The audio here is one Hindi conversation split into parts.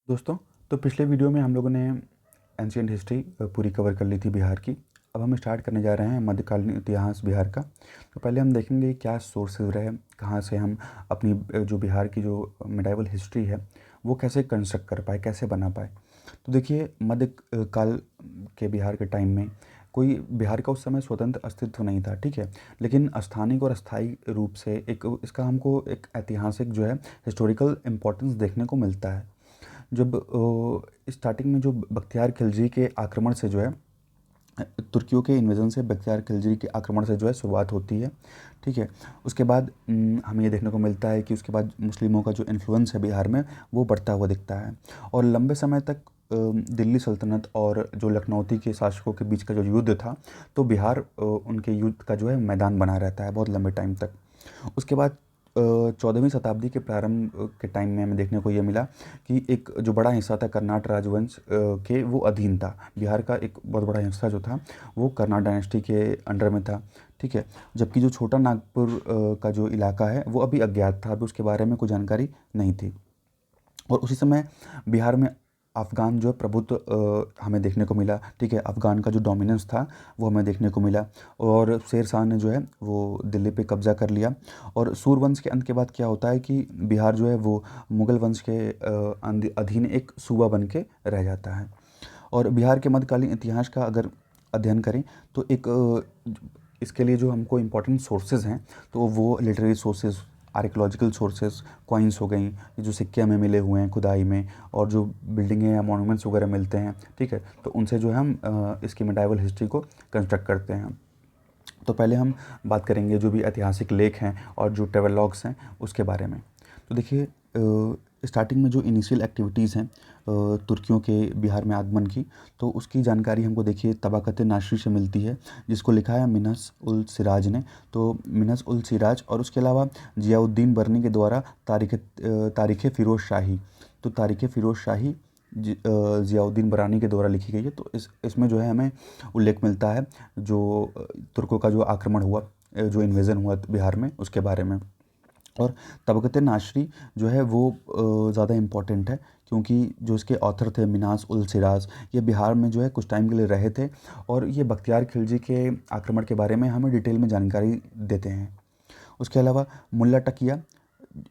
दोस्तों, तो पिछले वीडियो में हम लोगों ने एंशिएंट हिस्ट्री पूरी कवर कर ली थी बिहार की। अब हम स्टार्ट करने जा रहे हैं मध्यकालीन इतिहास बिहार का। तो पहले हम देखेंगे क्या सोर्सेज रहे, कहाँ से हम अपनी जो बिहार की जो मेडाइवल हिस्ट्री है वो कैसे कंस्ट्रक्ट कर पाए, कैसे बना पाए। तो देखिए, काल के बिहार के टाइम में कोई बिहार का उस समय स्वतंत्र अस्तित्व नहीं था, ठीक है। लेकिन स्थानिक और अस्थायी रूप से एक इसका हमको एक ऐतिहासिक जो है हिस्टोरिकल इम्पोर्टेंस देखने को मिलता है। जब स्टार्टिंग में जो बख्तियार खिलजी के आक्रमण से जो है, तुर्कियों के इन्वेजन से बख्तियार खिलजी के आक्रमण से जो है शुरुआत होती है, ठीक है। उसके बाद हमें ये देखने को मिलता है कि उसके बाद मुस्लिमों का जो इन्फ्लुएंस है बिहार में वो बढ़ता हुआ दिखता है। और लंबे समय तक दिल्ली सल्तनत और जो लखनऊती के शासकों के बीच का जो युद्ध था, तो बिहार उनके युद्ध का जो है मैदान बना रहता है बहुत लंबे टाइम तक। उसके बाद 14वीं शताब्दी के प्रारंभ के टाइम में हमें देखने को ये मिला कि एक जो बड़ा हिस्सा था कर्नाट राजवंश के वो अधीन था। बिहार का एक बहुत बड़ा हिस्सा जो था वो कर्नाट डायनेस्टी के अंडर में था, ठीक है। जबकि जो छोटा नागपुर का जो इलाका है वो अभी अज्ञात था, अभी उसके बारे में कोई जानकारी नहीं थी। और उसी समय बिहार में अफ़गान जो प्रभुत्व हमें देखने को मिला, ठीक है। अफ़गान का जो डोमिनेंस था वो हमें देखने को मिला और शेर शाह ने जो है वो दिल्ली पे कब्ज़ा कर लिया। और सूरवंश के अंत के बाद क्या होता है कि बिहार जो है वो मुग़ल वंश के अधीन एक सूबा बन के रह जाता है। और बिहार के मध्यकालीन इतिहास का अगर अध्ययन करें तो इसके लिए जो हमको इम्पोर्टेंट सोर्सेज़ हैं, तो वो literary sources, archaeological sources, coins हो गई, ये जो सिक्के हमें मिले हुए हैं खुदाई में, और जो बिल्डिंगें या मॉन्यूमेंट्स वगैरह मिलते हैं, ठीक है। तो उनसे जो है हम इसकी मेडाइवल हिस्ट्री को कंस्ट्रक्ट करते हैं। तो पहले हम बात करेंगे जो भी ऐतिहासिक लेख हैं और जो ट्रेवलॉग्स हैं उसके बारे में। तो देखिए, स्टार्टिंग में जो इनिशियल एक्टिविटीज़ हैं तुर्कियों के बिहार में आगमन की, तो उसकी जानकारी हमको देखिए तबाक़त नाशरी से मिलती है, जिसको लिखा है मिन्हज उल सिराज ने। तो मिन्हज उल सिराज और उसके अलावा ज़ियाउद्दीन बर्नी के द्वारा तारीख़ फ़िरोज़ शाही। तो तारीख़ फ़िरोज़ शाही ज़ियाउद्दीन बरानी के द्वारा लिखी गई है। तो इसमें जो है हमें उल्लेख मिलता है जो तुर्कों का जो आक्रमण हुआ, जो इन्वेज़न हुआ बिहार में, उसके बारे में। और तबक़त नाशरी जो है वो ज़्यादा इम्पोर्टेंट है, क्योंकि जो इसके ऑथर थे मिन्हाज उल सिराज, ये बिहार में जो है कुछ टाइम के लिए रहे थे और ये बख्तियार खिलजी के आक्रमण के बारे में हमें डिटेल में जानकारी देते हैं। उसके अलावा मुल्ला टकिया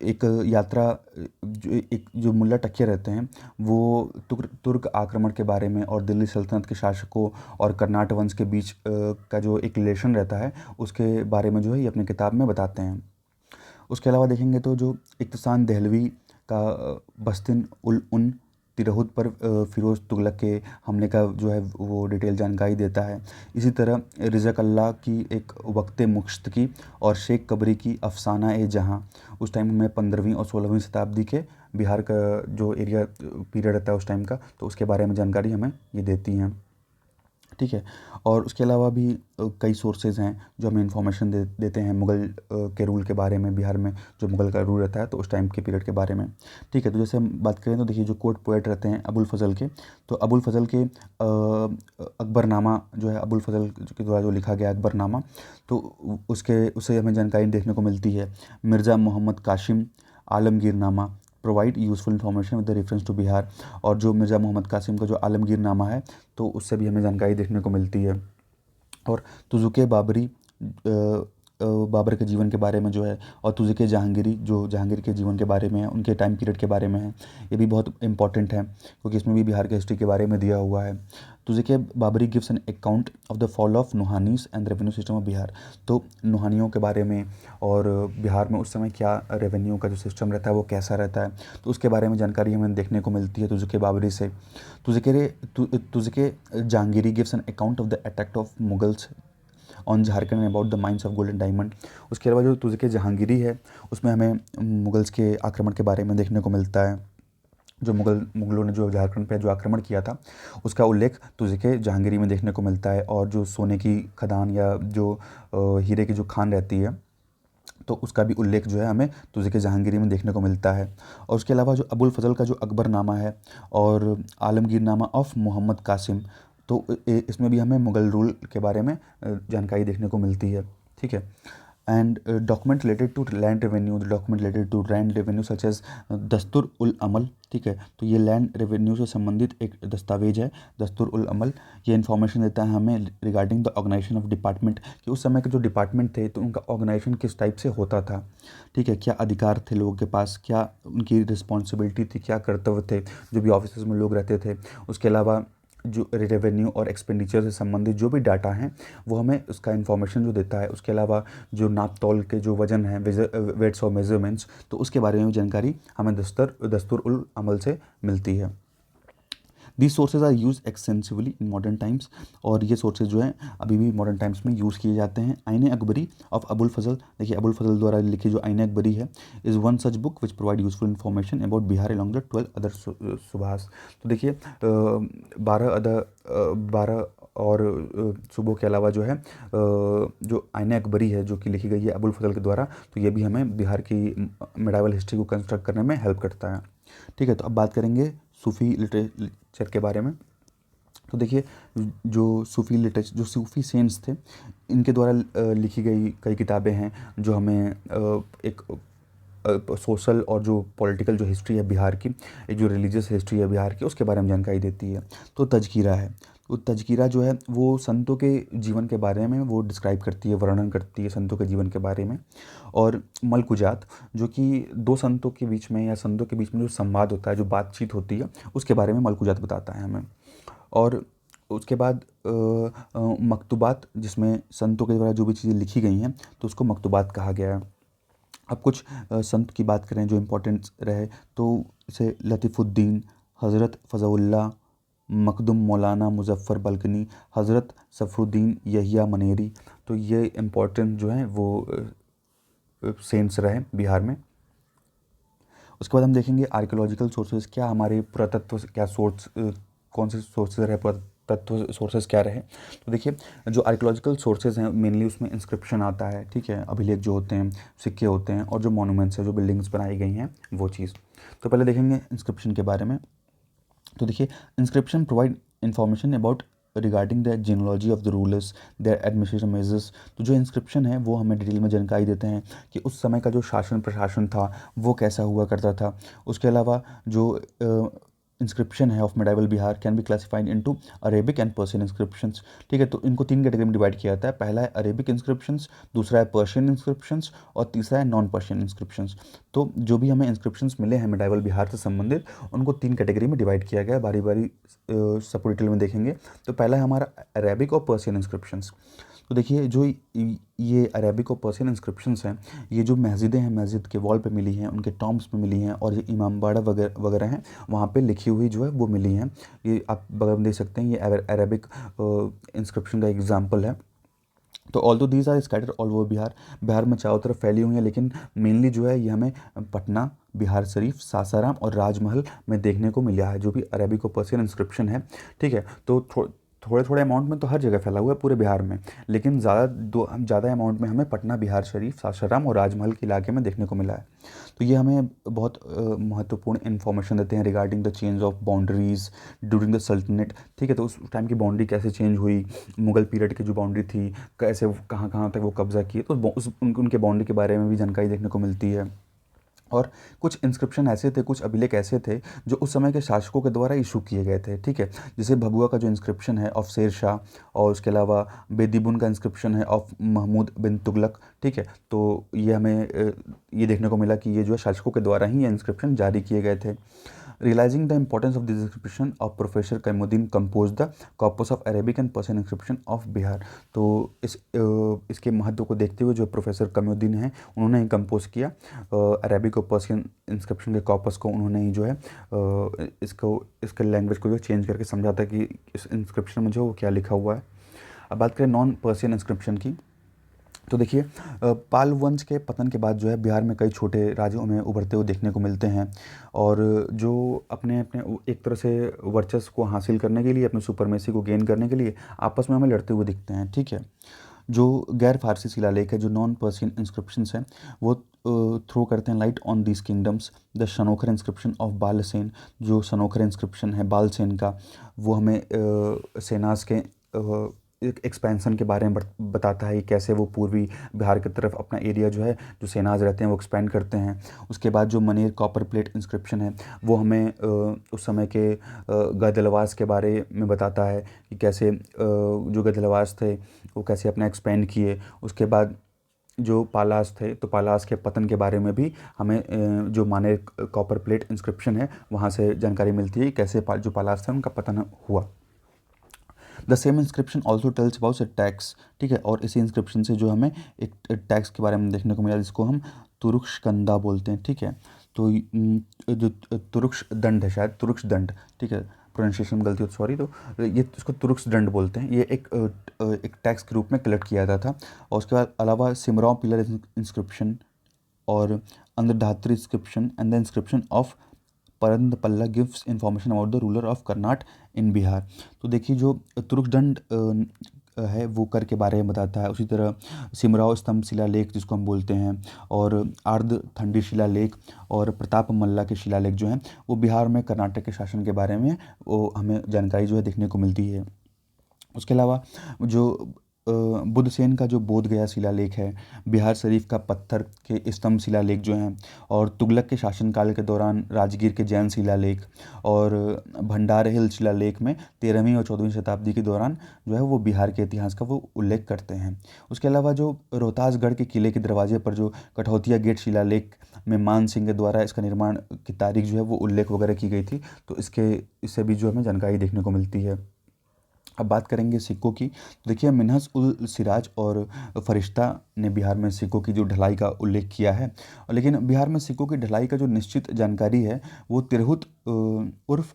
एक यात्रा, जो मुल्ला टकिया रहते हैं वो तुर्क आक्रमण के बारे में और दिल्ली सल्तनत के शासकों और कर्नाट वंश के बीच का जो एक रिलेशन रहता है उसके बारे में जो है ये अपनी किताब में बताते हैं। उसके अलावा देखेंगे तो जो इख्तिसान दहलवी का बस्तिन उल उन तिरहुत पर फ़िरोज़ तुगलक के हमले का जो है वो डिटेल जानकारी देता है। इसी तरह रिज़क़ल्लाह की एक वक़्त मुश्तकी और शेख कबरी की अफ़साना ए जहाँ, उस टाइम में 15वीं और 16वीं शताब्दी के बिहार का जो एरिया पीरियड रहता है उस टाइम का, तो उसके बारे में जानकारी हमें ये देती हैं, ठीक है। और उसके अलावा भी कई सोर्सेज़ हैं जो हमें इन्फॉर्मेशन देते हैं मुग़ल के रूल के बारे में, बिहार में जो मुग़ल का रूल रहता है तो उस टाइम के पीरियड के बारे में, ठीक है। तो जैसे हम बात करें तो देखिए जो कोर्ट पोएट रहते हैं अबुल फ़ज़ल के, तो अबुल फ़ज़ल के अकबरनामा जो है, अबुल फ़ज़ल के द्वारा जो लिखा गया अकबरनामा, तो उससे हमें जानकारी देखने को मिलती है। Mirza Mohammad Kasim Alamgirnama provide useful information with the reference to Bihar. और जो मिर्ज़ा मोहम्मद कासिम का जो आलमगीरनामा है, तो उससे भी हमें जानकारी देखने को मिलती है। और तुज़ुके बाबरी बाबर के जीवन के बारे में जो है, और तुज़ुके जहांगीरी जो जहांगीर के जीवन के बारे में है, उनके टाइम पीरियड के बारे में है, ये भी बहुत इंपॉर्टेंट है क्योंकि इसमें भी बिहार के हिस्ट्री के बारे में दिया हुआ है। Tuzuk Baburi gives an account of the fall of Nuhanis and revenue system of Bihar. तो नुहानियों के बारे में और बिहार में उस समय क्या रेवेन्यू का जो सिस्टम रहता है वो कैसा रहता है, तो उसके बारे में जानकारी हमें देखने को मिलती है तुज़ुके बाबरी से। Tuzuk Jahangiri gives an account of the attack of Mughals on Jharkhand about the mines of golden diamond. उसके अलावा जो तुज़ुके जहांगीरी है उसमें हमें मुगल्स के आक्रमण के बारे में देखने को मिलता है। जो मुगलों ने जो झारखंड पे जो आक्रमण किया था उसका उल्लेख तुज़ुके जहांगीरी में देखने को मिलता है। और जो सोने की खदान या जो हीरे की जो खान रहती है, तो उसका भी उल्लेख जो है हमें तुज़ुके जहांगीरी में देखने को मिलता है। और उसके अलावा जो अबुल फ़ज़ल का जो अकबरनामा है और आलमगीरनामा ऑफ मोहम्मद कासिम, तो इसमें भी हमें मुग़ल रूल के बारे में जानकारी देखने को मिलती है, ठीक है। and document related to land revenue, the document related to land revenue such as दस्तूर उल अमल, ठीक है। तो ये लैंड रेवेन्यू से संबंधित एक दस्तावेज है दस्तूर उल अमल। ये इन्फॉर्मेशन देता है हमें regarding the organisation of department, कि उस समय के जो डिपार्टमेंट थे तो उनका ऑर्गेनाइजेशन किस टाइप से होता था, ठीक है। क्या अधिकार थे लोगों के पास, क्या उनकी रिस्पॉन्सिबिलिटी थी, क्या कर्तव्य थे जो भी ऑफिस में लोग रहते थे। उसके अलावा जो रेवेन्यू और एक्सपेंडिचर से संबंधित जो भी डाटा हैं वो हमें उसका इन्फॉर्मेशन जो देता है। उसके अलावा जो नाप तौल के जो वजन है, वेट्स और मेजरमेंट्स, तो उसके बारे में भी जानकारी हमें दस्तूर उल अमल से मिलती है। These sources are use extensively in modern times, और ये सोर्सेज जो हैं अभी भी मॉडर्न टाइम्स में यूज़ किए जाते हैं। आईन अकबरी ऑफ अबुल फजल, देखिए अबुल फजल द्वारा लिखी जो आईन अकबरी है is one such book which provide useful information about Bihar along the 12 other subahs. तो देखिए 12 और सुबह के अलावा जो है जो आईन अकबरी है जो कि लिखी गई है अबुल फजल के द्वारा, तो ये भी हमें बिहार की मेडावल हिस्ट्री को कंस्ट्रक्ट करने में हेल्प करता है, ठीक है। तो अब बात करेंगे सूफ़ी लिटरेचर के बारे में। तो देखिए जो सूफ़ी लिटरेचर, जो सूफ़ी सेंट्स थे, इनके द्वारा लिखी गई कई किताबें हैं जो हमें एक सोशल और जो पॉलिटिकल जो हिस्ट्री है बिहार की, एक जो रिलीजियस हिस्ट्री है बिहार की, उसके बारे में जानकारी देती है। तो तज़किरा है, तो तज़किरा जो है वो संतों के जीवन के बारे में वो डिस्क्राइब करती है, वर्णन करती है संतों के जीवन के बारे में। और मलकुजात जो कि दो संतों के बीच में या संतों के बीच में जो संवाद होता है, जो बातचीत होती है, उसके बारे में मलकुजात बताता है हमें। और उसके बाद मकतूबात, जिसमें संतों के द्वारा जो भी चीज़ें लिखी गई हैं तो उसको मकतूबात कहा गया है। अब कुछ संत की बात करें जो इम्पोर्टेंट रहे, तो जैसे लतीफ़ुद्दीन, हज़रत फ़ज़लुल्लाह, मखदूम मौलाना मुज़फ़्फ़र बल्कनी, हज़रत सफ़रुद्दीन यहिया मनेरी, तो ये इम्पोर्टेंट जो हैं वो सेंट्स रहे बिहार में। उसके बाद हम देखेंगे आर्कियोलॉजिकल सोर्सेज, क्या हमारे पुरातत्व क्या सोर्स कौन से सोर्सेज रहे, पुरातत्व सोर्सेज क्या रहे। तो देखिए जो आर्कियोलॉजिकल सोर्सेज हैं मेनली उसमें इंस्क्रिप्शन आता है, ठीक है, अभिलेख जो होते हैं, सिक्के होते हैं, और जो मॉन्यूमेंट्स हैं, जो बिल्डिंग्स बनाई गई हैं वो चीज़। तो पहले देखेंगे इंस्क्रिप्शन के बारे में। तो देखिए inscription provide information about regarding the genealogy of the rulers, their administration measures. तो जो इंस्क्रिप्शन है वो हमें डिटेल में जानकारी देते हैं कि उस समय का जो शासन प्रशासन था वो कैसा हुआ करता था। उसके अलावा जो इंस्क्रिप्शन है of medieval Bihar can be classified into Arabic and Persian inscriptions, ठीक है। तो इनको 3 कैटेगरी में डिवाइड किया जाता है। पहला है अरेबिक इंस्क्रिप्शंस, दूसरा है पर्शियन इंस्क्रिप्शंस, और तीसरा है नॉन पर्शियन इंस्क्रिप्शंस। तो जो भी हमें इंस्क्रिप्शंस मिले हैं मेडाइवल बिहार से संबंधित, उनको 3 कैटेगरी में डिवाइड किया गया है। बारी बारी सब डिटेल में देखेंगे। तो पहला है हमारा अरेबिक और पर्शियन इंस्क्रिप्शंस। तो देखिए जो ये अरेबिक और पर्शियन इंस्क्रिप्शंस हैं, ये जो मस्जिदें हैं, मस्जिद के वॉल पे मिली हैं, उनके टॉम्ब्स पे मिली हैं, और ये इमामबाड़ा वगैरह वगैरह हैं वहाँ पे लिखी हुई जो है वो मिली हैं। ये आप बगल में देख सकते हैं, ये अरेबिक इंस्क्रिप्शन का एग्जाम्पल है। तो although these are scattered all over Bihar, Bihar में चारों तरफ फैली हुई हैं, लेकिन मेनली जो है ये हमें पटना, बिहार शरीफ, सासाराम और राजमहल में देखने को मिला है, जो भी अरेबिक और पर्शियन इंस्क्रिप्शन है, ठीक है। तो थोड़े थोड़े अमाउंट में तो हर जगह फैला हुआ है पूरे बिहार में, लेकिन ज़्यादा अमाउंट में हमें पटना, बिहार शरीफ, सासाराम और राजमहल के इलाके में देखने को मिला है। तो ये हमें बहुत महत्वपूर्ण इन्फॉर्मेशन देते हैं regarding the change of boundaries during the सल्तनत, ठीक है। तो उस टाइम की बाउंड्री कैसे चेंज हुई, मुगल पीरियड की जो बाउंड्री थी कैसे कहाँ कहाँ तक वो कब्ज़ा किए, तो उनके बाउंड्री के बारे में भी जानकारी देखने को मिलती है। और कुछ इंस्क्रिप्शन ऐसे थे, कुछ अभिलेख ऐसे थे जो उस समय के शासकों के द्वारा इशू किए गए थे, ठीक है। जैसे भभुआ का जो इंस्क्रिप्शन है ऑफ शेर शाह, और उसके अलावा बेदीबुन का इंस्क्रिप्शन है ऑफ महमूद बिन तुगलक, ठीक है। तो ये हमें ये देखने को मिला कि ये जो है शासकों के द्वारा ही ये इंस्क्रिप्शन जारी किए गए थे। Realising the importance of this inscription of professor Qeyamuddin compose the corpus of Arabic and Persian inscription of Bihar. तो इसके महत्व को देखते हुए जो प्रोफेसर कैमुद्दीन हैं उन्होंने ही कंपोज किया अरेबिक और पर्शियन इंस्क्रिप्शन के कॉपस को। उन्होंने ही जो है इसके लैंग्वेज को जो चेंज करके समझाता कि इस इंस्क्रिप्शन में जो क्या लिखा हुआ है। अब बात करें नॉन पर्शियन इंस्क्रिप्शन की, तो देखिए पाल वंश के पतन के बाद जो है बिहार में कई छोटे राज्यों में उभरते हुए देखने को मिलते हैं, और जो अपने अपने एक तरह से वर्चस्व को हासिल करने के लिए, अपने सुपरमेसी को गेन करने के लिए आपस में हमें लड़ते हुए दिखते हैं, ठीक है। जो गैर फारसी शिलालेख है, जो नॉन पर्शियन इंस्क्रिप्शंस हैं, वो थ्रो करते हैं light on these kingdoms. The Shanokhar inscription of Balsen, जो शनोखर इंस्क्रिप्शन है बालसेन का, वो हमें सेनास के एक एक्सपेंशन के बारे में बताता है कि कैसे वो पूर्वी बिहार की तरफ अपना एरिया जो है, जो सेनाज रहते हैं वो एक्सपेंड करते हैं। उसके बाद जो मनेर कॉपर प्लेट इंस्क्रिप्शन है वो हमें उस समय के गदलवास के बारे में बताता है कि कैसे जो गदलवास थे वो कैसे अपना एक्सपेंड किए। उसके बाद जो पालास थे तो पालास के पतन के बारे में भी हमें जो मानेर कॉपर प्लेट इंस्क्रिप्शन है वहाँ से जानकारी मिलती है कैसे जो पालास थे उनका पतन हुआ। The same inscription also tells about a tax, ठीक है। और इसी इंस्क्रिप्शन से जो हमें एक टैक्स के बारे में देखने को मिला जिसको हम तुरुक्षकंदा बोलते हैं, ठीक है। तो जो तुरुक्ष दंड है, शायद तुरुक्ष दंड, ठीक है, प्रोनाउंसिएशन में गलती हो तो सॉरी। तो ये इसको तुरुक्ष दंड बोलते हैं। ये एक टैक्स के रूप में कलेक्ट किया जाता था। और उसके बाद अलावा सिमराव पिलर इंस्क्रिप्शन और Andhrathari inscription and the inscription of Parandpalla gives information about the ruler of Karnat in Bihar. तो देखिए जो तुरुक्षदंड है वो कर के बारे में बताता है। उसी तरह सिमराव स्तंभ शिलालेख जिसको हम बोलते हैं, और आर्ध थंडी शिलालेख और प्रताप मल्ला के शिलालेख जो हैं वो बिहार में कर्नाटक के शासन के बारे में वो हमें जानकारी जो है देखने को मिलती है। उसके अलावा जो बुद्धसेन का जो बोध गया शिलालेख है, बिहार शरीफ का पत्थर के स्तंभ शिलालेख जो हैं, और तुगलक के शासनकाल के दौरान राजगीर के जैन शिलालेख और भंडार हिल शिलालेख में 13वीं और 14वीं शताब्दी के दौरान जो है वो बिहार के इतिहास का वो उल्लेख करते हैं। उसके अलावा जो रोहतासगढ़ के किले के दरवाजे पर जो कठौतिया गेट शिलालेख में मान सिंह के द्वारा इसका निर्माण की तारीख जो है वो उल्लेख वगैरह की गई थी, तो इससे भी जो हमें जानकारी देखने को मिलती है। अब बात करेंगे सिक्कों की। तो देखिए मिन्हज उल सिराज और फरिश्ता ने बिहार में सिक्कों की जो ढलाई का उल्लेख किया है, लेकिन बिहार में सिक्कों की ढलाई का जो निश्चित जानकारी है वो तिरहुत उर्फ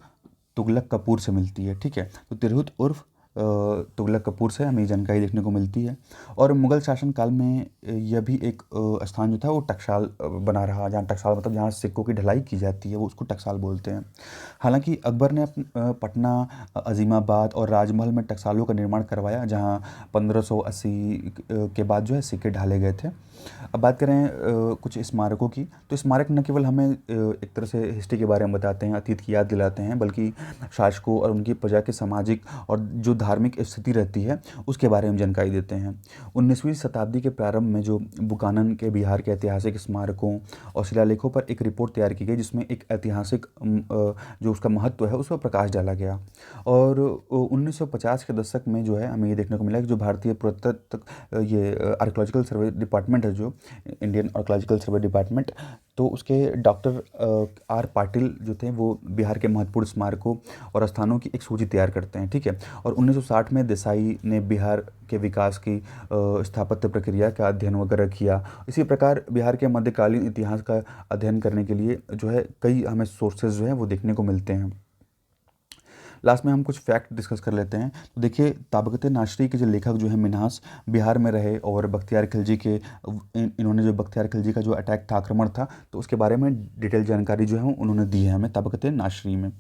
तुगलक कपूर से मिलती है, ठीक है। तो तिरहुत उर्फ तुगलक कपूर से हमें ये जानकारी देखने को मिलती है। और मुग़ल शासन काल में यह भी एक स्थान जो था वो टकसाल बना रहा, जहाँ टकसाल मतलब जहाँ सिक्कों की ढलाई की जाती है वो उसको टकसाल बोलते हैं। हालांकि अकबर ने पटना, अजीमाबाद और राजमहल में टकसालों का निर्माण करवाया, जहाँ 1580 के बाद जो है सिक्के ढाले गए थे। अब बात करें कुछ स्मारकों की, तो स्मारक न केवल हमें एक तरह से हिस्ट्री के बारे में बताते हैं, अतीत की याद दिलाते हैं, बल्कि शासकों और उनकी प्रजा के सामाजिक और जो धार्मिक स्थिति रहती है उसके बारे में जानकारी देते हैं। 19वीं शताब्दी के प्रारंभ में जो बुकानन के बिहार के ऐतिहासिक स्मारकों और शिलालेखों पर एक रिपोर्ट तैयार की गई जिसमें एक ऐतिहासिक जो उसका महत्व है उस पर प्रकाश डाला गया। और 1950 के दशक में जो है हमें ये देखने को मिला कि जो भारतीय पुरातत्व ये आर्कियोलॉजिकल सर्वे डिपार्टमेंट है, जो इंडियन आर्कियोलॉजिकल सर्वे डिपार्टमेंट, तो उसके डॉक्टर आर पाटिल जो थे वो बिहार के महत्वपूर्ण स्मारकों और स्थानों की एक सूची तैयार करते हैं, ठीक है। और 1960 में देसाई ने बिहार के विकास की स्थापत्य प्रक्रिया का अध्ययन वगैरह किया। इसी प्रकार बिहार के मध्यकालीन इतिहास का अध्ययन करने के लिए जो है कई हमें सोर्सेज जो हैं वो देखने को मिलते हैं। लास्ट में हम कुछ फैक्ट डिस्कस कर लेते हैं। तो देखिए ताबकत नाशरी के जो लेखक जो है मिन्हास बिहार में रहे, और बख्तियार खिलजी के इन्होंने जो बख्तियार खिलजी का जो अटैक था, आक्रमण था, तो उसके बारे में डिटेल जानकारी जो है उन्होंने दी है हमें ताबकत नाशरी में।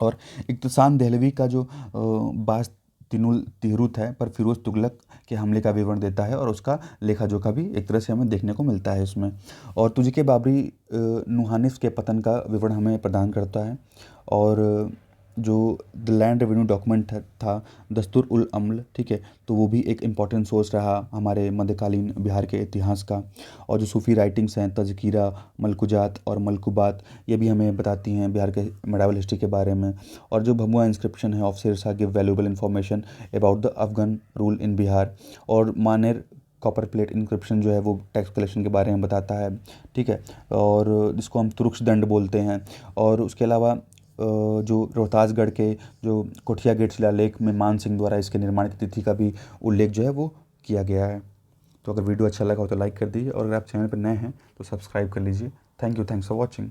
और इख्तिसाम दहलवी का जो बास तिनुल तिहरुत है पर फिरोज तुगलक के हमले का विवरण देता है, और उसका लेखा जोखा भी एक तरह से हमें देखने को मिलता है इसमें। और तुझके बाबरी नुहानिफ के पतन का विवरण हमें प्रदान करता है। और जो द लैंड रेवेन्यू डॉक्यूमेंट था दस्तूर उल अम्ल, ठीक है, तो वो भी एक इम्पॉर्टेंट सोर्स रहा हमारे मध्यकालीन बिहार के इतिहास का। और जो सूफ़ी राइटिंग्स हैं तज़किरा, मलकुजात और मलकुबात, ये भी हमें बताती हैं बिहार के मेडावल हिस्ट्री के बारे में। और जो भभुआ इंस्क्रिप्शन है of Sher Shah give valuable information about the Afghan rule in Bihar. और मानेर कॉपर प्लेट इंक्रिप्शन जो है वो टैक्स कलेक्शन के बारे में बताता है, ठीक है, और जिसको हम तुरुक्ष दंड बोलते हैं। और उसके अलावा जो रोहतासगढ़ के जो कोठिया गेट शिलालेख में मान सिंह द्वारा इसके निर्माण की तिथि का भी उल्लेख जो है वो किया गया है। तो अगर वीडियो अच्छा लगा हो तो लाइक कर दीजिए, और अगर आप चैनल पर नए हैं तो सब्सक्राइब कर लीजिए। Thank you, thanks for watching.